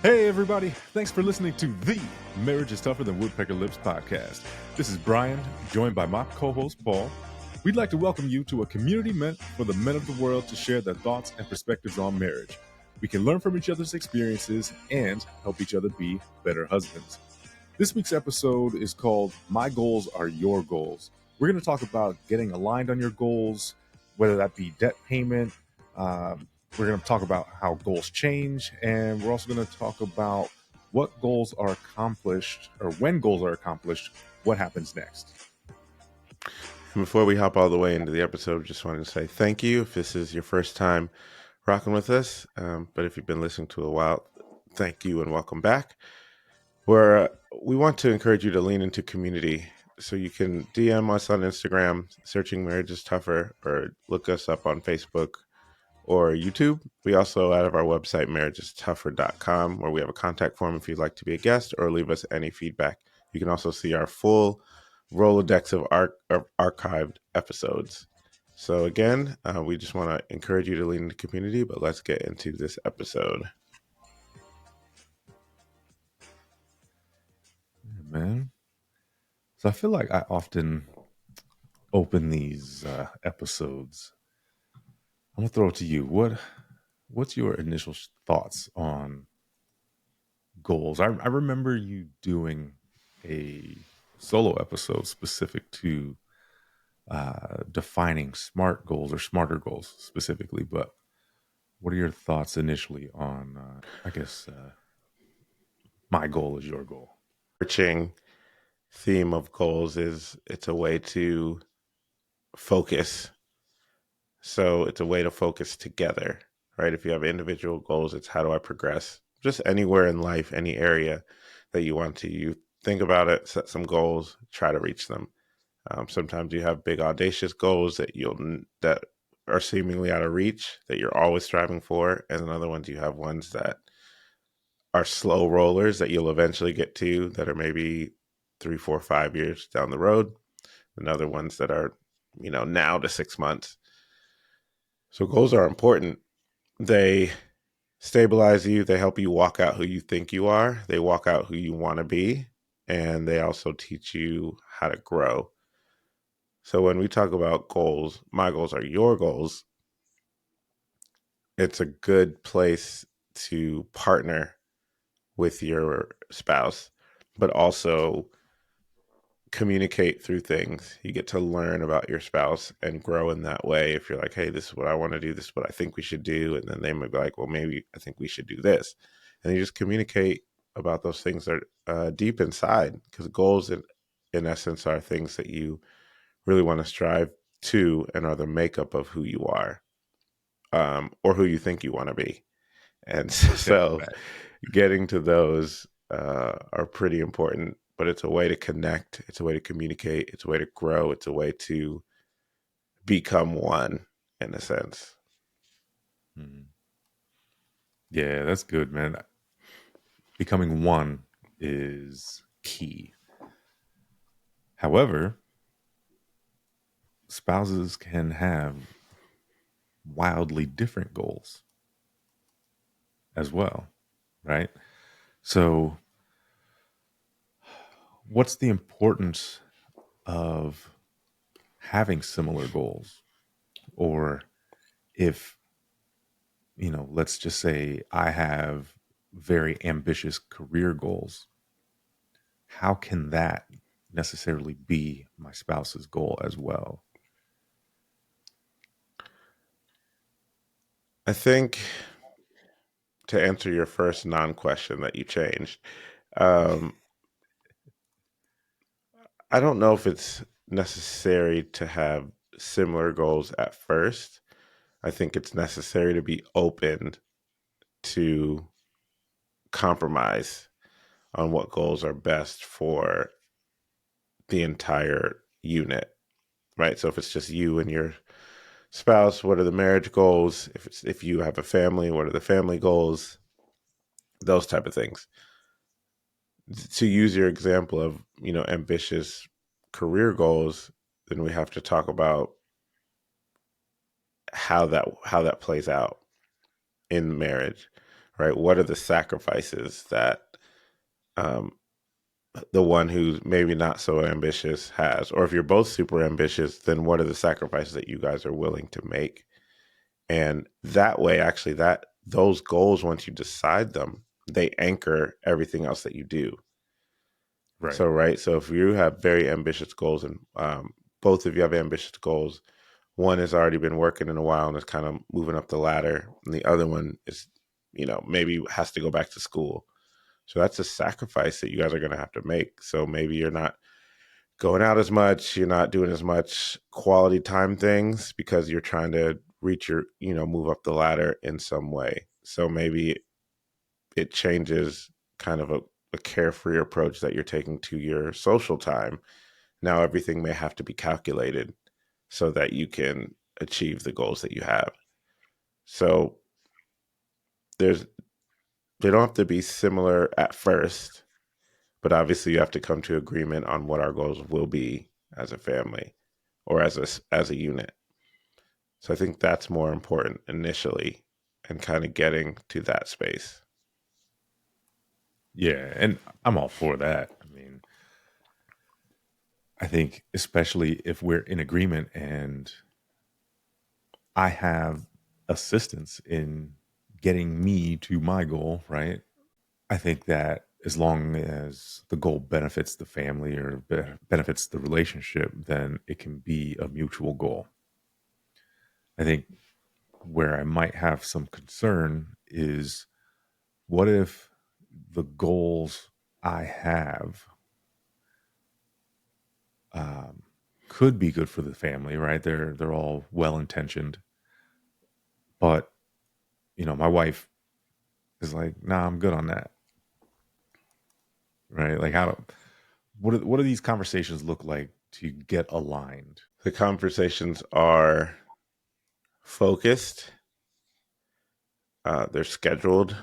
Hey, everybody. Thanks for listening to the Marriage is Tougher Than Woodpecker Lips podcast. This is Brian, joined by my co host, Paul. We'd like to welcome you to a community meant for the men of the world to share their thoughts and perspectives on marriage. We can learn from each other's experiences and help each other be better husbands. This week's episode is called My Goals Are Your Goals. We're going to talk about getting aligned on your goals, whether that be debt payment. We're going to talk about how goals change, and we're also going to talk about what goals are accomplished, or when goals are accomplished, what happens next. Before we hop all the way into the episode, just wanted to say thank you if this is your first time rocking with us. But if you've been listening to a while, thank you and welcome back. We want to encourage you to lean into community. So you can DM us on Instagram, searching Marriage is Tougher, or look us up on Facebook or YouTube. We also have our website, marriageistuffer.com, where we have a contact form if you'd like to be a guest or leave us any feedback. You can also see our full Rolodex of archived episodes. So again, we just want to encourage you to lean into community, but let's get into this episode. Yeah, man. So I feel like I often open these episodes. I'm gonna throw it to you. What's your initial thoughts on goals? I remember you doing a solo episode specific to defining SMART goals or smarter goals specifically, but what are your thoughts initially on, my goal is your goal? Searching theme of goals is it's a way to focus. So it's a way to focus together, right? If you have individual goals, it's how do I progress? Just anywhere in life, any area that you want to. You think about it, set some goals, try to reach them. Sometimes you have big audacious goals that are seemingly out of reach that you're always striving for, and then other ones you have ones that are slow rollers that you'll eventually get to that are maybe 3, 4, 5 years down the road, and other ones that are now to 6 months. So goals are important. They stabilize you. They help you walk out who you think you are. They walk out who you want to be, and they also teach you how to grow. So when we talk about goals, my goals are your goals. It's a good place to partner with your spouse, but also communicate through things. You get to learn about your spouse and grow in that way. If you're like, hey, this is what I want to do, this is what I think we should do. And then they might be like, well, maybe I think we should do this. And you just communicate about those things that are deep inside, because goals in essence are things that you really want to strive to and are the makeup of who you are, or who you think you want to be. And so getting to those are pretty important, but it's a way to connect. It's a way to communicate. It's a way to grow. It's a way to become one in a sense. Mm-hmm. Yeah, that's good, man. Becoming one is key. However, spouses can have wildly different goals as well, right? So, what's the importance of having similar goals? Or if, let's just say I have very ambitious career goals, how can that necessarily be my spouse's goal as well? I think to answer your first non-question that you changed, um, I don't know if it's necessary to have similar goals at first. I think it's necessary to be open to compromise on what goals are best for the entire unit, right? So if it's just you and your spouse, what are the marriage goals? If you have a family, what are the family goals? Those type of things. To use your example of, ambitious career goals, then we have to talk about how that plays out in marriage, right? What are the sacrifices that um, the one who's maybe not so ambitious has? Or if you're both super ambitious, then what are the sacrifices that you guys are willing to make? And that way, actually, that those goals, once you decide them, they anchor everything else that you do. Right. So, right. So if you have very ambitious goals and both of you have ambitious goals, one has already been working in a while and is kind of moving up the ladder, and the other one is, maybe has to go back to school. So that's a sacrifice that you guys are going to have to make. So maybe you're not going out as much, you're not doing as much quality time things because you're trying to reach your, move up the ladder in some way. So maybe it changes kind of a carefree approach that you're taking to your social time. Now everything may have to be calculated so that you can achieve the goals that you have. So there's they don't have to be similar at first, but obviously you have to come to agreement on what our goals will be as a family or as a unit. So I think that's more important initially and kind of getting to that space. Yeah, and I'm all for that. I mean, I think especially if we're in agreement and I have assistance in getting me to my goal, right? I think that as long as the goal benefits the family or benefits the relationship, then it can be a mutual goal. I think where I might have some concern is what if the goals I have um, could be good for the family, right? They're all well intentioned, but my wife is like, "Nah, I'm good on that." Right? Like, what do these conversations look like to get aligned? The conversations are focused, they're scheduled,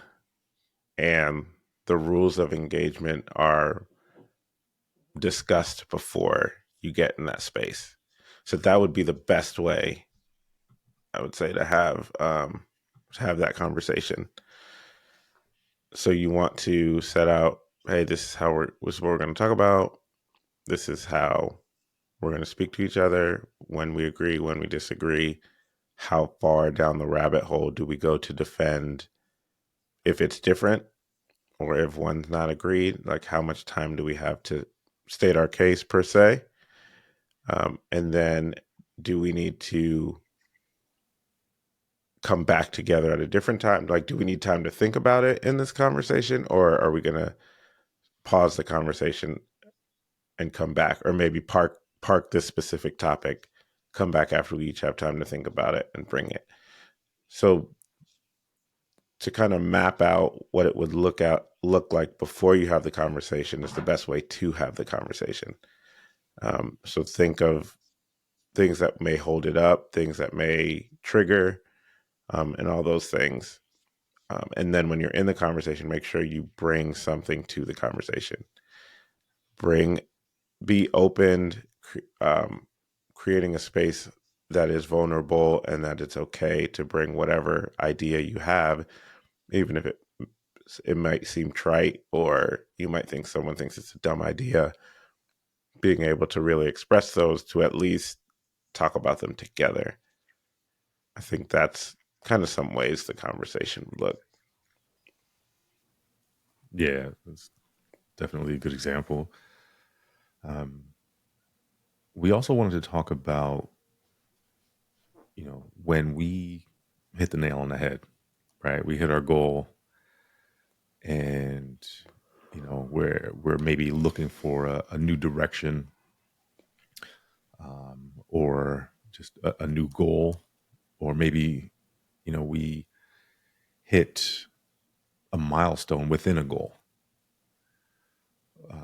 and the rules of engagement are discussed before you get in that space. So that would be the best way, I would say, to have that conversation. So you want to set out, hey, this is what we're going to talk about. This is how we're going to speak to each other, when we agree, when we disagree. How far down the rabbit hole do we go to defend if it's different, or if one's not agreed? Like, how much time do we have to state our case per se? And then do we need to come back together at a different time? Like, do we need time to think about it in this conversation, or are we going to pause the conversation and come back, or maybe park this specific topic, come back after we each have time to think about it and bring it? So to kind of map out what it would look like before you have the conversation is the best way to have the conversation. So think of things that may hold it up, things that may trigger, and all those things. And then when you're in the conversation, make sure you bring something to the conversation. Be open, creating a space that is vulnerable and that it's okay to bring whatever idea you have, even if it might seem trite or you might think someone thinks it's a dumb idea. Being able to really express those, to at least talk about them together. I think that's kind of some ways the conversation would look. Yeah, that's definitely a good example. Um, we also wanted to talk about, when we hit the nail on the head, right? We hit our goal, and we're maybe looking for a new direction, or just a new goal, or maybe we hit a milestone within a goal.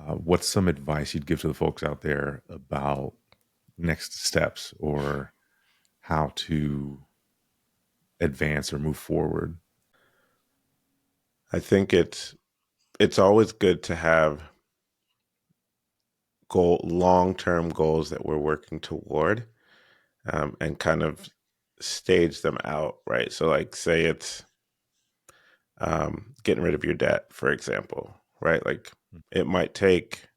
What's some advice you'd give to the folks out there about next steps or how to advance or move forward? I think it's always good to have long-term goals that we're working toward, and kind of stage them out, right? So like, say it's getting rid of your debt, for example, right? Like Mm. it might take,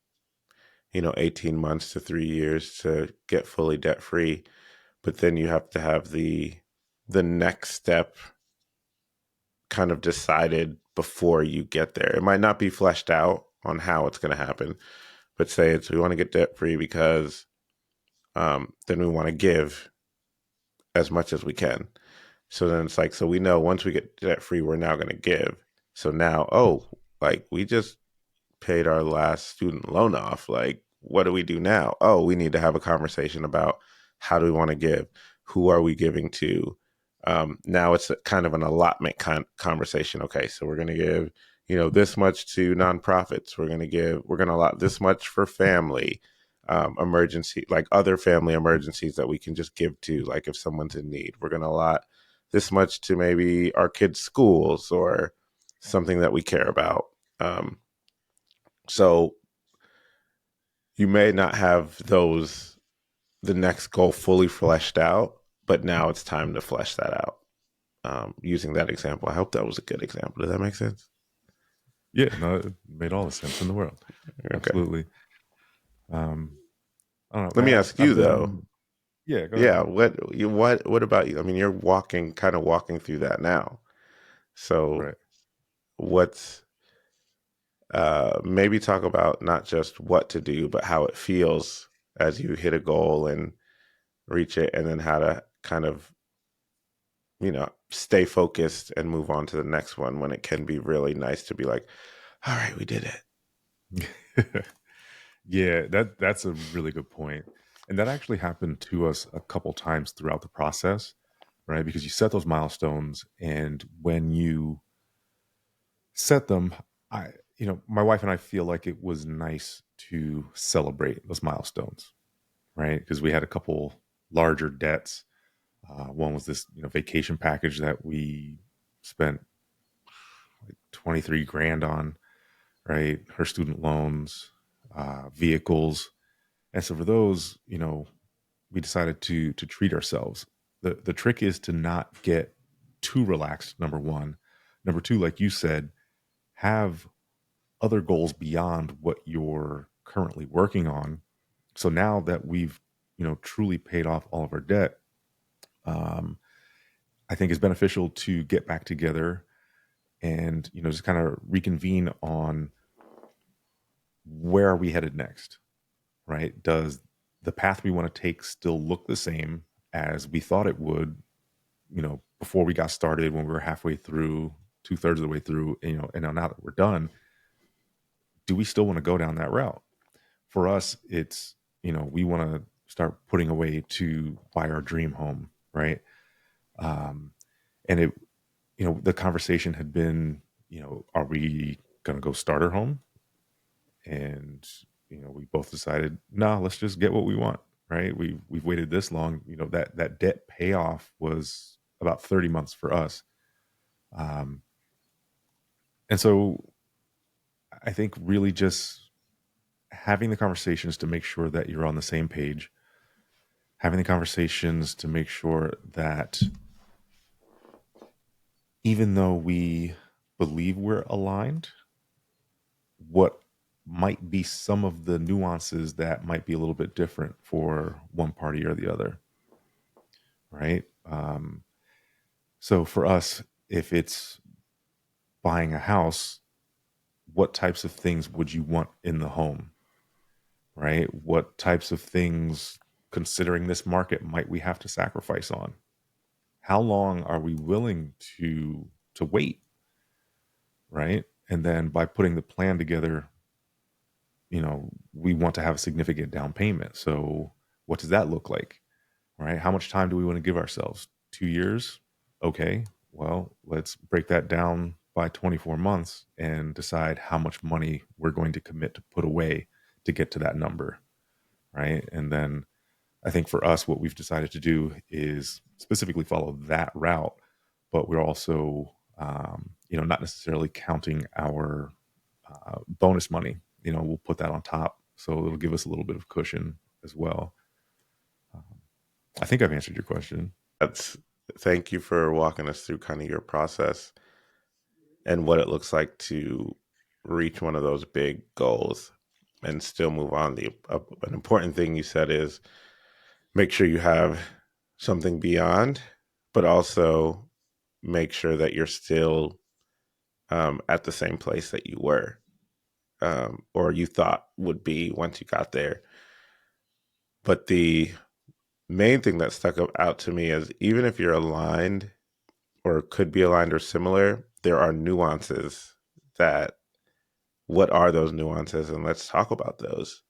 18 months to 3 years to get fully debt free, but then you have to have the next step kind of decided before you get there. It might not be fleshed out on how it's going to happen, but say it's we want to get debt free because then we want to give as much as we can. So then it's like, so we know once we get debt free, we're now going to give. So now, oh, like we just paid our last student loan off. Like, what do we do now? Oh, we need to have a conversation about how do we want to give? Who are we giving to? Now it's a kind of an allotment conversation. Okay, so we're going to give, this much to nonprofits. We're going to allot this much for family emergency, like other family emergencies that we can just give to, like if someone's in need. We're going to allot this much to maybe our kids' schools or something that we care about. So you may not have the next goal fully fleshed out, but now it's time to flesh that out. Using that example, I hope that was a good example. Does that make sense? Yeah, no, it made all the sense in the world. Okay. Absolutely. Um, I don't know, Let me man. ask I've you though. been, yeah, go ahead. Yeah, what about you? I mean, you're kind of walking through that now. So Right. what's maybe talk about not just what to do, but how it feels as you hit a goal and reach it, and then how to kind of stay focused and move on to the next one when it can be really nice to be like, all right, we did it. Yeah, that's a really good point. And that actually happened to us a couple times throughout the process, right? Because you set those milestones, and when you set them, my wife and I feel like it was nice to celebrate those milestones, right? Because we had a couple larger debts. One was this, vacation package that we spent like 23 grand on, right? Her student loans, vehicles. And so for those, we decided to treat ourselves. The trick is to not get too relaxed, number one. Number two, like you said, have other goals beyond what you're currently working on. So now that we've, truly paid off all of our debt, um, I think it's beneficial to get back together and, just kind of reconvene on where are we headed next, right? Does the path we want to take still look the same as we thought it would, before we got started, when we were halfway through, two-thirds of the way through, and now that we're done, do we still want to go down that route? For us, it's, we want to start putting away to buy our dream home, right? Um, and it, the conversation had been, are we going to go starter home? And, we both decided, no, let's just get what we want, right? We've waited this long, that debt payoff was about 30 months for us. Um, and so I think really just having the conversations to make sure that you're on the same page, having the conversations to make sure that even though we believe we're aligned, what might be some of the nuances that might be a little bit different for one party or the other, right? So for us, if it's buying a house, what types of things would you want in the home, right? What types of things, considering this market, might we have to sacrifice on? How long are we willing to wait, right? And then by putting the plan together, we want to have a significant down payment. So what does that look like, right? How much time do we want to give ourselves? 2 years? Okay, well, let's break that down by 24 months and decide how much money we're going to commit to put away to get to that number, right? And then I think for us, what we've decided to do is specifically follow that route, but we're also, not necessarily counting our bonus money. We'll put that on top, so it'll give us a little bit of cushion as well. Um, I think I've answered your question. That's Thank you for walking us through kind of your process. and what it looks like to reach one of those big goals and still move on. An important thing you said is make sure you have something beyond, but also make sure that you're still at the same place that you were, or you thought would be once you got there. But the main thing that stuck out to me is even if you're aligned or could be aligned or similar, there are nuances that what are those nuances? And let's talk about those.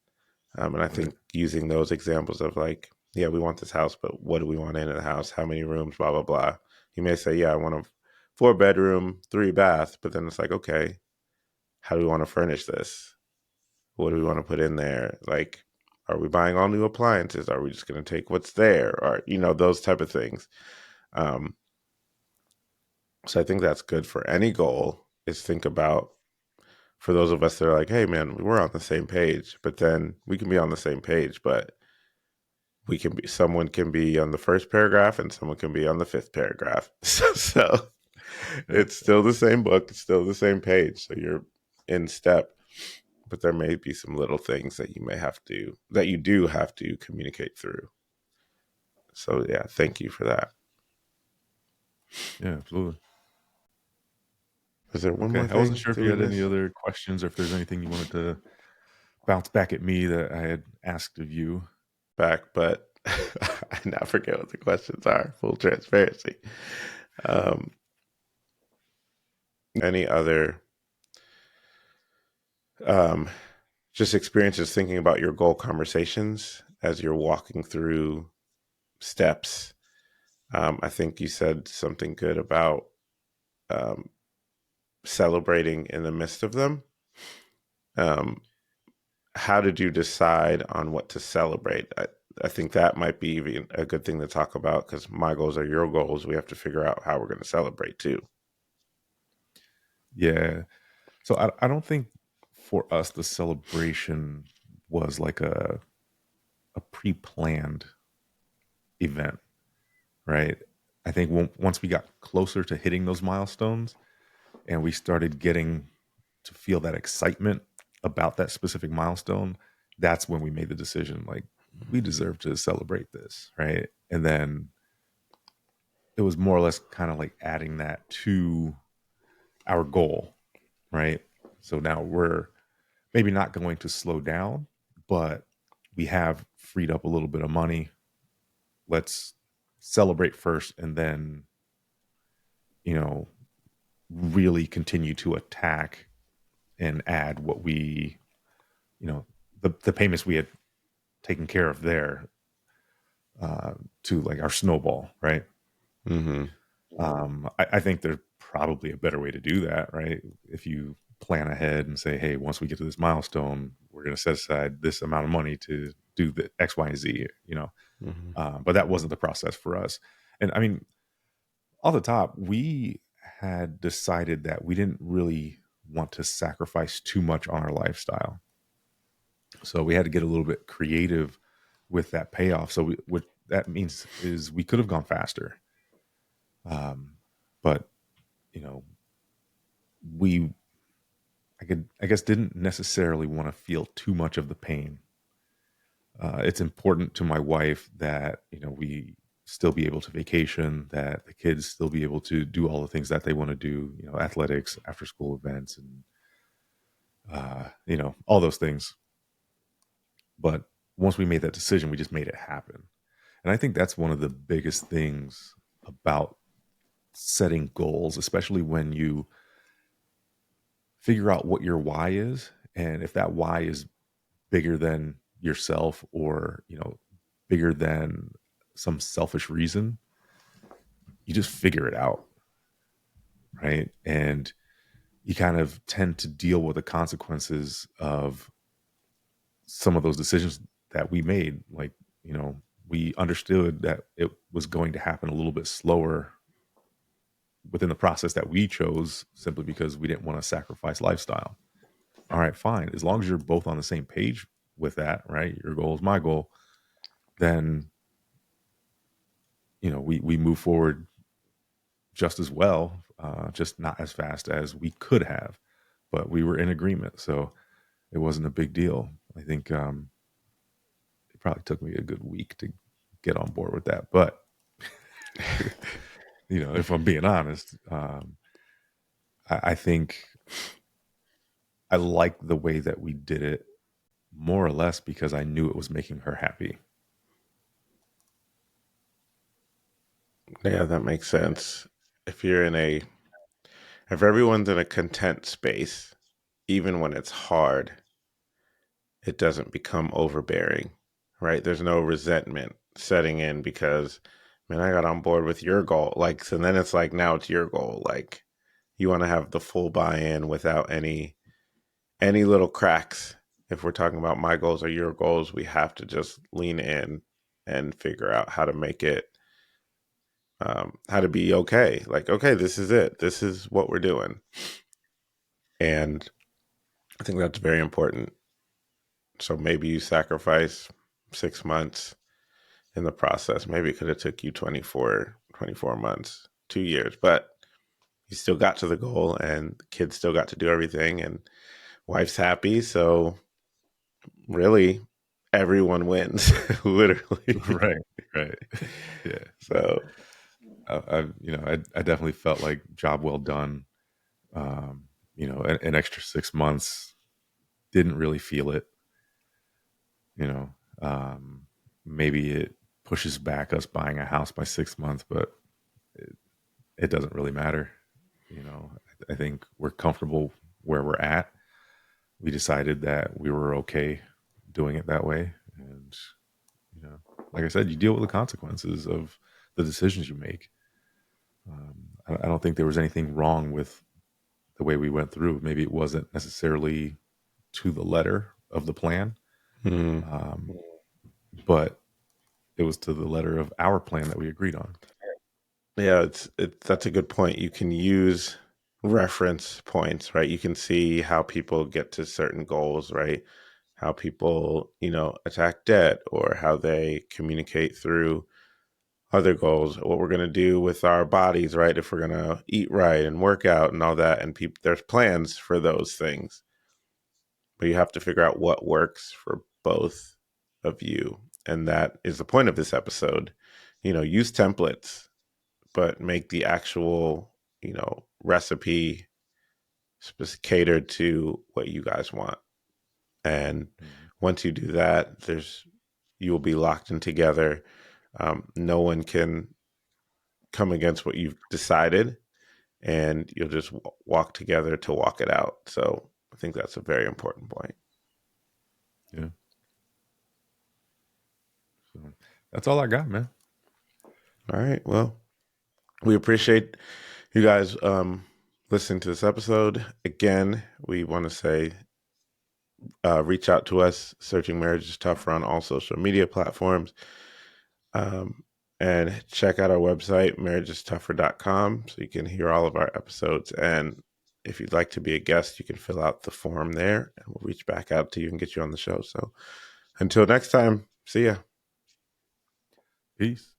And I think using those examples of like, yeah, we want this house, but what do we want in the house? How many rooms? Blah, blah, blah. You may say, yeah, I want a 4-bedroom, 3-bath, but then it's like, okay, how do we want to furnish this? What do we want to put in there? Like, are we buying all new appliances? Are we just going to take what's there? Or, those type of things. So I think that's good for any goal is think about, for those of us that are like, hey man, we're on the same page, but then we can be on the same page, but someone can be on the first paragraph and someone can be on the fifth paragraph. So it's still the same book, it's still the same page. So you're in step, but there may be some little things that you do have to communicate through. So yeah, thank you for that. Yeah, absolutely. Is there one more Okay, thing? I wasn't sure if Did you we had any miss? other questions or if there's anything you wanted to bounce back at me that I had asked of you. Back, but I now forget what the questions are. Full transparency. Any other just experiences thinking about your goal conversations as you're walking through steps? I think you said something good about celebrating in the midst of them. How did you decide on what to celebrate? I think that might be even a good thing to talk about because my goals are your goals. We have to figure out how we're going to celebrate too. Yeah. So I don't think for us the celebration was like a pre-planned event, right? I think once we got closer to hitting those milestones and we started getting to feel that excitement about that specific milestone, that's when we made the decision like we deserve to celebrate this, right? And then it was more or less kind of like adding that to our goal, right? So now we're maybe not going to slow down, but we have freed up a little bit of money. Let's celebrate first and then, really continue to attack and add what we, the payments we had taken care of there to like our snowball, right? Mm-hmm. I think there's probably a better way to do that, right? If you plan ahead and say, hey, once we get to this milestone, we're going to set aside this amount of money to do the X, Y, and Z, Mm-hmm. but that wasn't the process for us. And I mean, off the top, we had decided that we didn't really want to sacrifice too much on our lifestyle. So we had to get a little bit creative with that payoff. So what that means is we could have gone faster. But you know, we I guess didn't necessarily want to feel too much of the pain. It's important to my wife that we still be able to vacation, that the kids still be able to do all the things that they want to do, athletics, after school events, and all those things. But once we made that decision, we just made it happen. And I think that's one of the biggest things about setting goals, especially when you figure out what your why is. And if that why is bigger than yourself or, bigger than some selfish reason, you just figure it out. Right. And you kind of tend to deal with the consequences of some of those decisions that we made. Like, we understood that it was going to happen a little bit slower within the process that we chose simply because we didn't want to sacrifice lifestyle. All right, fine. As long as you're both on the same page with that, right? Your goal is my goal, then we move forward just as well just not as fast as we could have. But we were in agreement, so it wasn't a big deal. I think it probably took me a good week to get on board with that. But if I'm being honest, I think I like the way that we did it more or less because I knew it was making her happy. Yeah, that makes sense. If everyone's in a content space, even when it's hard, it doesn't become overbearing, right? There's no resentment setting in because, man, I got on board with your goal. Like, so then it's like, now it's your goal. Like, you want to have the full buy-in without any little cracks. If we're talking about my goals or your goals, we have to just lean in and figure out how to make it, how to be okay. Like, okay, this is it. This is what we're doing. And I think that's very important. So maybe you sacrifice 6 months in the process. Maybe it could have took you 24 months, 2 years, but you still got to the goal and the kids still got to do everything and wife's happy. So really everyone wins, literally. Right. Yeah. So I definitely felt like job well done. An extra 6 months, didn't really feel it. Maybe it pushes back us buying a house by 6 months, but it doesn't really matter. I think we're comfortable where we're at. We decided that we were okay doing it that way. And, like I said, you deal with the consequences of the decisions you make. I don't think there was anything wrong with the way we went through. Maybe it wasn't necessarily to the letter of the plan, but it was to the letter of our plan that we agreed on. yeah, that's a good point. You can use reference points, right? You can see how people get to certain goals, right? How people, attack debt or how they communicate through other goals, what we're going to do with our bodies, right? If we're going to eat right and work out and all that. And there's plans for those things, but you have to figure out what works for both of you. And that is the point of this episode. Use templates, but make the actual, recipe catered to what you guys want. And once you do that, you will be locked in together. No one can come against what you've decided, and you'll just walk together to walk it out. So I think that's a very important point. Yeah. So that's all I got, man. All right. Well, we appreciate you guys listening to this episode. Again, we want to say reach out to us, Searching Marriage is Tougher on all social media platforms. And check out our website, marriagestougher.com, so you can hear all of our episodes. And if you'd like to be a guest, you can fill out the form there, and we'll reach back out to you and get you on the show. So until next time, see ya. Peace.